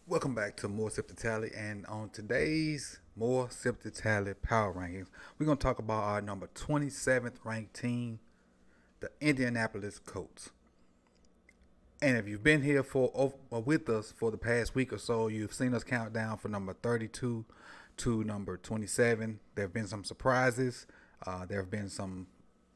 Welcome back to more Sip2Tally, and on today's more Sip2Tally Power Rankings, we're going to talk about our number 27th ranked team, the Indianapolis Colts. And if you've been here with us for the past week or so, you've seen us count down from number 32 to number 27. There have been some surprises. There have been some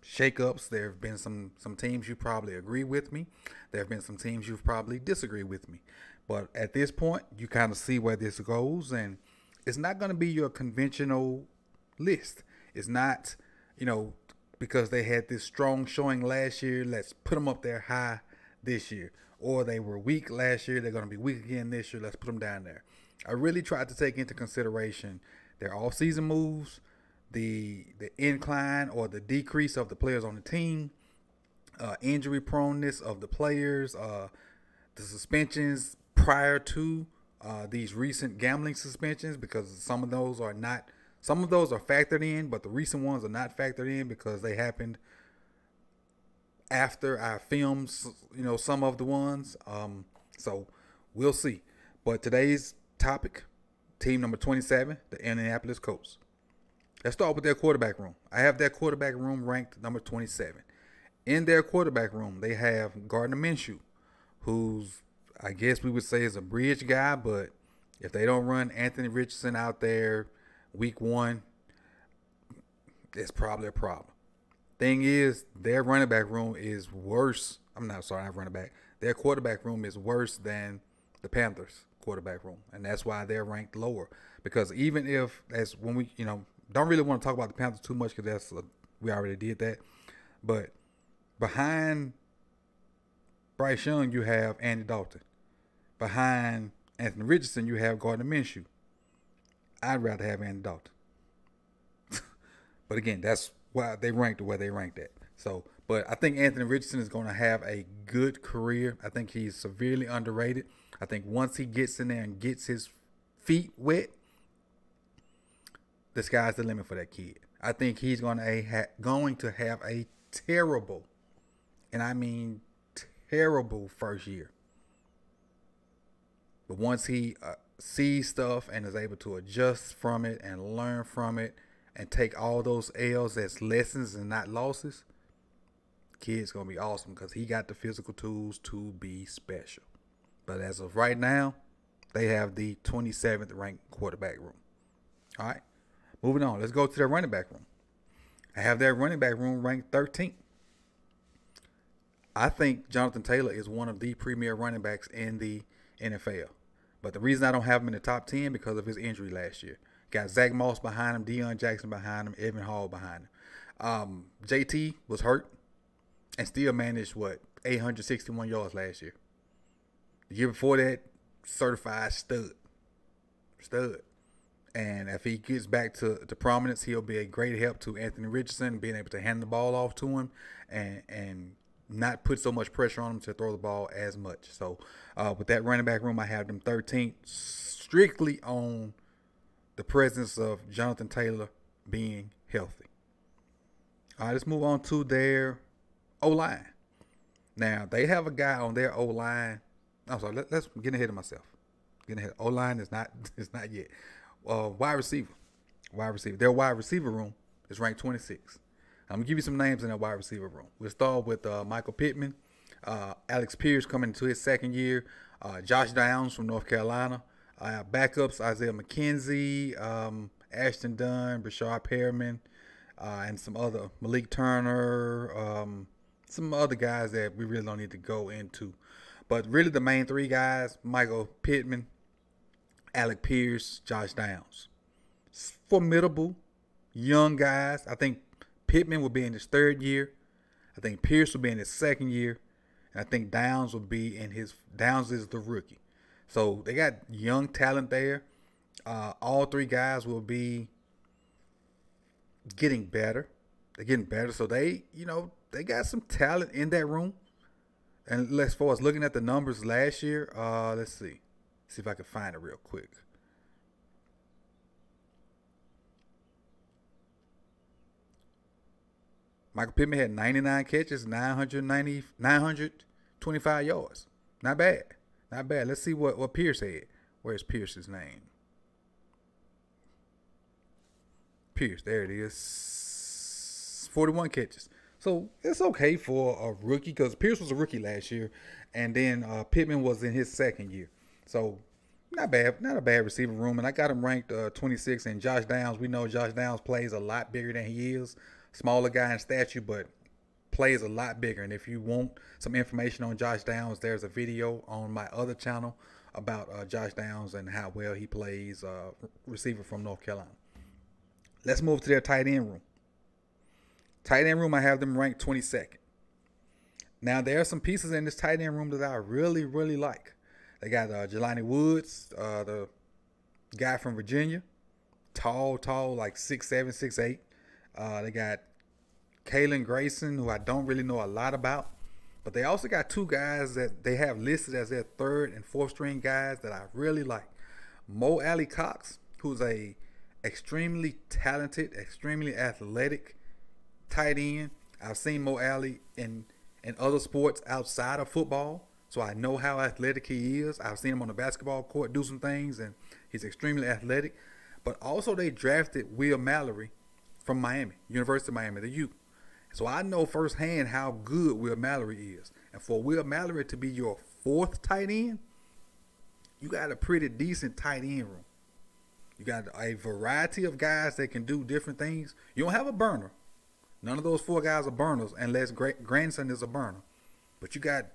shakeups. There have been some teams you probably agree with me. There have been some teams you've probably disagree with me. But at this point, you kind of see where this goes, and it's not going to be your conventional list. It's not, because they had this strong showing last year, let's put them up there high this year. Or they were weak last year, they're going to be weak again this year, let's put them down there. I really tried to take into consideration their offseason moves, the incline or the decrease of the players on the team, injury proneness of the players, the suspensions prior to these recent gambling suspensions, because some of those are factored in, but the recent ones are not factored in because they happened after I filmed, some of the ones. So we'll see. But today's topic, team number 27, the Indianapolis Colts. Let's start with their quarterback room. I have their quarterback room ranked number 27. In their quarterback room, they have Gardner Minshew, who's, I guess we would say, is a bridge guy, but if they don't run Anthony Richardson out there week one, it's probably a problem. Thing is, their running back room is worse. Not running back. Their quarterback room is worse than the Panthers' quarterback room, and that's why they're ranked lower. Because even if, as when we, don't really want to talk about the Panthers too much because we already did that. But behind Bryce Young, you have Andy Dalton. Behind Anthony Richardson, you have Gardner Minshew. I'd rather have Andy Dalton. But again, that's why they ranked where they ranked at. So, but I think Anthony Richardson is going to have a good career. I think he's severely underrated. I think once he gets in there and gets his feet wet, the sky's the limit for that kid. I think he's going to have a terrible, and I mean terrible, first year. But once he sees stuff and is able to adjust from it and learn from it and take all those L's as lessons and not losses, the kid's going to be awesome because he got the physical tools to be special. But as of right now, they have the 27th ranked quarterback room. All right, moving on. Let's go to their running back room. I have their running back room ranked 13th. I think Jonathan Taylor is one of the premier running backs in the NFL. But the reason I don't have him in the top 10 because of his injury last year. Got Zach Moss behind him, Deion Jackson behind him, Evan Hall behind him. JT was hurt and still managed, 861 yards last year. The year before that, certified stud. And if he gets back to prominence, he'll be a great help to Anthony Richardson, being able to hand the ball off to him and not put so much pressure on him to throw the ball as much. So with that running back room, I have them 13th, strictly on the presence of Jonathan Taylor being healthy. All right, let's move on to their O-line. Now, they have a guy on their O-line. I'm sorry, let's get ahead of myself. O-line is not yet. Wide receiver. Their wide receiver room is ranked 26. I'm going to give you some names in that wide receiver room. We'll start with Michael Pittman, Alex Pierce coming into his second year, Josh Downs from North Carolina, backups Isaiah McKenzie, Ashton Dunn, Brashard Perriman, and some other, Malik Turner, some other guys that we really don't need to go into. But really the main three guys, Michael Pittman, Alec Pierce, Josh Downs. Formidable young guys. I think Pittman will be in his third year. I think Pierce will be in his second year. And I think Downs is the rookie. So they got young talent there. All three guys will be getting better. They're getting better. So they got some talent in that room. And as far as looking at the numbers last year, let's see. See if I can find it real quick. Michael Pittman had 99 catches, 925 yards. Not bad. Let's see what Pierce had. Where's Pierce's name? Pierce, there it is. 41 catches. So it's okay for a rookie because Pierce was a rookie last year, and then Pittman was in his second year. So not bad, not a bad receiver room. And I got him ranked 26. And Josh Downs, we know Josh Downs plays a lot bigger than he is. Smaller guy in stature, but plays a lot bigger. And if you want some information on Josh Downs, there's a video on my other channel about Josh Downs and how well he plays receiver from North Carolina. Let's move to their tight end room. Tight end room, I have them ranked 22nd. Now, there are some pieces in this tight end room that I really, really like. They got Jelani Woods, the guy from Virginia. Tall, like 6'7", 6'8". They got Kalen Grayson, who I don't really know a lot about. But they also got two guys that they have listed as their third and fourth string guys that I really like. Mo Alley Cox, who's a extremely talented, extremely athletic tight end. I've seen Mo Alley in other sports outside of football, so I know how athletic he is. I've seen him on the basketball court do some things, and he's extremely athletic. But also they drafted Will Mallory from Miami, University of Miami, the U. So I know firsthand how good Will Mallory is. And for Will Mallory to be your fourth tight end, you got a pretty decent tight end room. You got a variety of guys that can do different things. You don't have a burner. None of those four guys are burners unless Grandson is a burner. But you got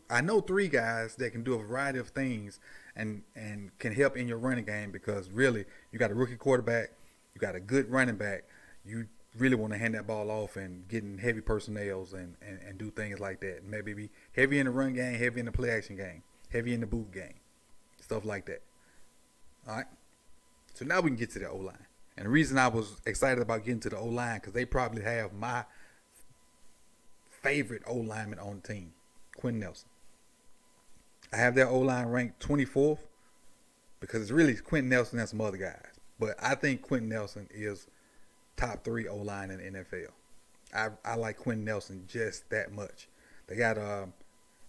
I know three guys that can do a variety of things and can help in your running game, because really you got a rookie quarterback, you got a good running back. You really want to hand that ball off and get in heavy personnels and do things like that. Maybe be heavy in the run game, heavy in the play action game, heavy in the boot game, stuff like that. All right. So now we can get to the O-line. And the reason I was excited about getting to the O-line, because they probably have my favorite O-lineman on the team, Quentin Nelson. I have their O-line ranked 24th because it's really Quentin Nelson and some other guys. But I think Quentin Nelson is top 3 O-line in the NFL. I like Quentin Nelson just that much. They got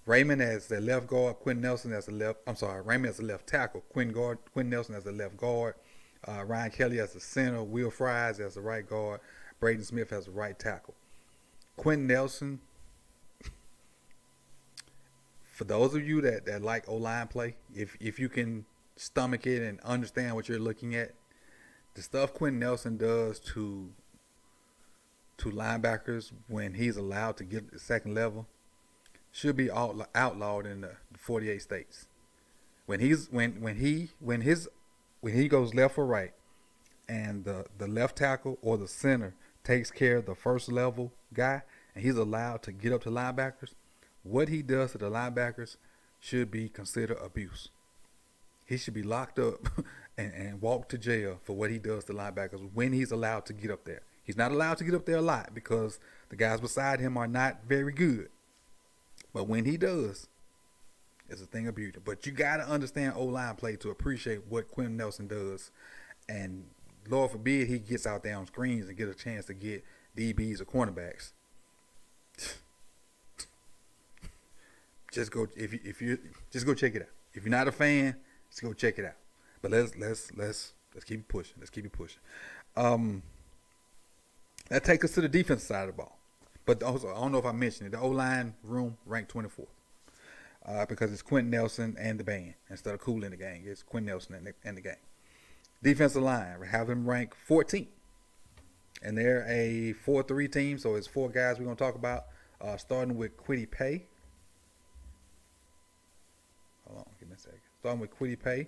Raymond as the left guard, Quentin Nelson as the left. I'm sorry, Raymond as the left tackle, Quentin Nelson as the left guard. Ryan Kelly as the center, Will Fries as the right guard, Braden Smith as the right tackle. Quentin Nelson, for those of you that like O-line play, if you can stomach it and understand what you're looking at, the stuff Quentin Nelson does to linebackers when he's allowed to get to the second level should be outlawed in the 48 states. When he goes left or right, and the left tackle or the center takes care of the first level guy, and he's allowed to get up to linebackers, what he does to the linebackers should be considered abuse. He should be locked up and walk to jail for what he does to linebackers when he's allowed to get up there. He's not allowed to get up there a lot because the guys beside him are not very good. But when he does, it's a thing of beauty. But you got to understand O-line play to appreciate what Quentin Nelson does. And Lord forbid he gets out there on screens and get a chance to get DBs or cornerbacks. Just go just go check it out. If you're not a fan, just go check it out. But let's keep it pushing. Let's keep it pushing. That takes us to the defensive side of the ball. But also, I don't know if I mentioned it, the O-line room ranked 24th. Because it's Quentin Nelson and the band. Instead of Cool in the gang, it's Quentin Nelson and the gang. Defensive line, we have them ranked 14th. And they're a 4-3 team, so it's 4 guys we're going to talk about. Starting with Kwity Paye. Hold on, give me a second. Starting with Kwity Paye.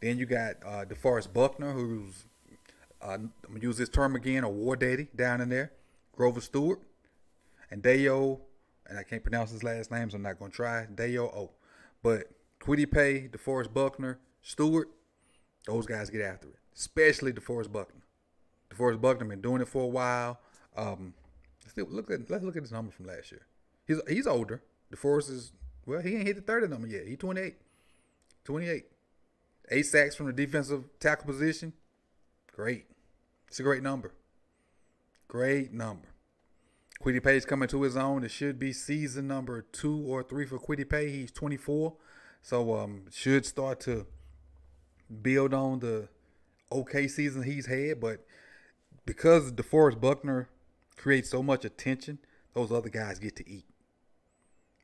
Then you got DeForest Buckner, who's, I'm going to use this term again, a war daddy down in there. Grover Stewart. And Dayo, and I can't pronounce his last name, so I'm not going to try. Dayo O. But Kwity Paye, DeForest Buckner, Stewart, those guys get after it. Especially DeForest Buckner. DeForest Buckner been doing it for a while. Let's look at his numbers from last year. He's older. DeForest is, well, he ain't hit the 30 number yet. He's 28. 8 sacks from the defensive tackle position. Great. It's a great number. Great number. Kwity Paye's coming to his own. It should be season number 2 or 3 for Kwity Paye. He's 24. So should start to build on the okay season he's had, but because DeForest Buckner creates so much attention, those other guys get to eat.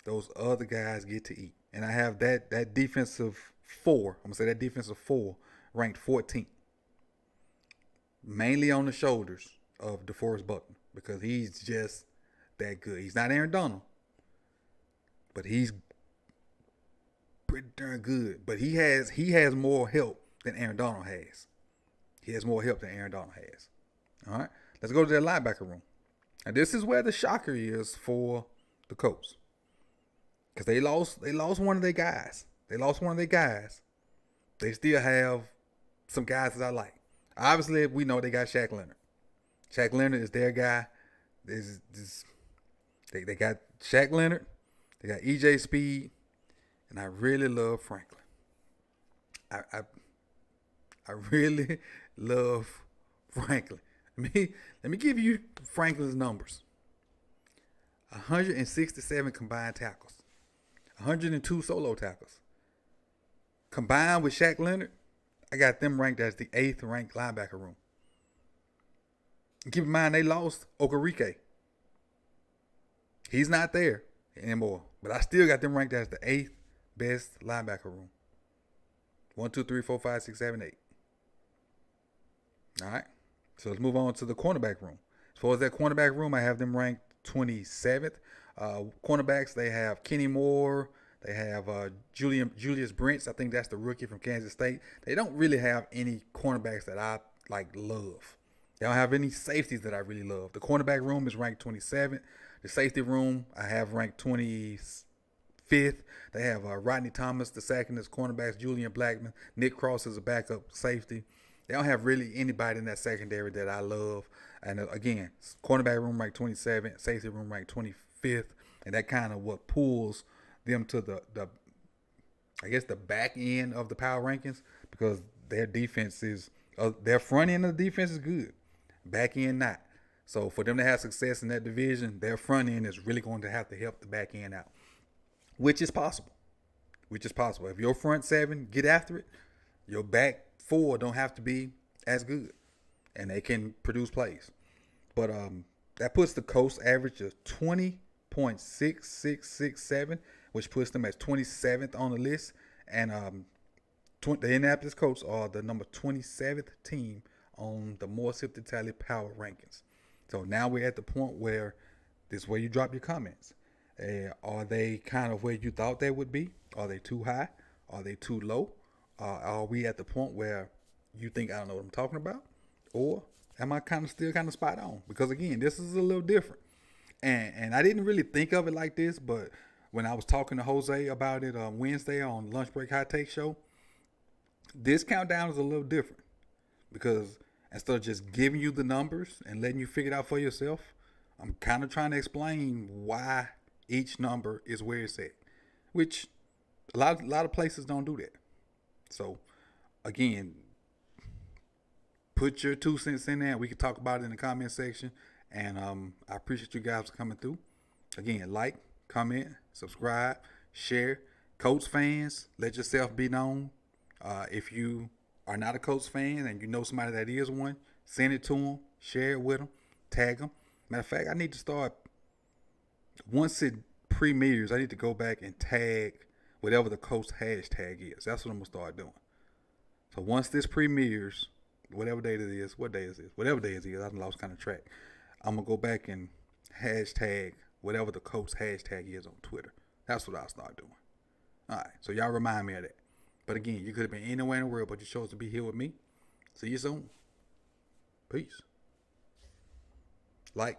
Those other guys get to eat. And I have that defensive four, I'm going to say that defensive four, ranked 14th. Mainly on the shoulders of DeForest Buckner because he's just that good. He's not Aaron Donald, but he's pretty darn good. But he has more help than Aaron Donald has. He has more help than Aaron Donald has. All right, let's go to their linebacker room. And this is where the shocker is for the Colts. Because they lost one of their guys. They still have some guys that I like. Obviously, we know they got Shaq Leonard. Shaq Leonard is their guy. They got Shaq Leonard. They got EJ Speed. And I really love Franklin. I really love Franklin. Let me give you Franklin's numbers. 167 combined tackles. 102 solo tackles. Combined with Shaq Leonard, I got them ranked as the 8th ranked linebacker room. And keep in mind, they lost Okereke. He's not there anymore. But I still got them ranked as the 8th best linebacker room. 1, 2, 3, 4, 5, 6, 7, 8. All right. So let's move on to the cornerback room. As far as that cornerback room, I have them ranked 27th. Cornerbacks, they have Kenny Moore. They have Julius Brents. I think that's the rookie from Kansas State. They don't really have any cornerbacks that I love. They don't have any safeties that I really love. The cornerback room is ranked 27th. The safety room I have ranked 25th. They have Rodney Thomas, the second as cornerbacks, Julian Blackman, Nick Cross as a backup safety. They don't have really anybody in that secondary that I love. And again, cornerback room ranked 27th, safety room ranked 25th, and that kind of what pulls them to the back end of the power rankings because their defense is their front end of the defense is good, back end not. So for them to have success in that division, their front end is really going to have to help the back end out, which is possible. If your front seven get after it, your back four don't have to be as good, and they can produce plays. But that puts the Colts average of 20.6667, which puts them as 27th on the list. And the Indianapolis Colts are the number 27th team on the more Sip2Tally power rankings. So now we're at the point where this is where you drop your comments. Are they kind of where you thought they would be? Are they too high? Are they too low? Are we at the point where you think I don't know what I'm talking about? Or am I still spot on? Because again, this is a little different. And I didn't really think of it like this, but when I was talking to Jose about it on Wednesday on Lunch Break Hot Take Show, this countdown is a little different. Because instead of just giving you the numbers and letting you figure it out for yourself, I'm kind of trying to explain why each number is where it's at. Which a lot of places don't do that. So, again, put your 2 cents in there. We can talk about it in the comment section. And I appreciate you guys coming through. Again, like, comment, subscribe, share. Colts fans, let yourself be known. If you are not a Colts fan and you know somebody that is one, send it to them, share it with them, tag them. Matter of fact, I need to start, once it premieres, I need to go back and tag whatever the Colts hashtag is. That's what I'm going to start doing. So once this premieres, whatever day it is, whatever day it is, I lost kind of track. I'm going to go back and hashtag whatever the Colts hashtag is on Twitter. That's what I'll start doing. All right, so y'all remind me of that. But again, you could have been anywhere in the world, but you chose to be here with me. See you soon. Peace. Like.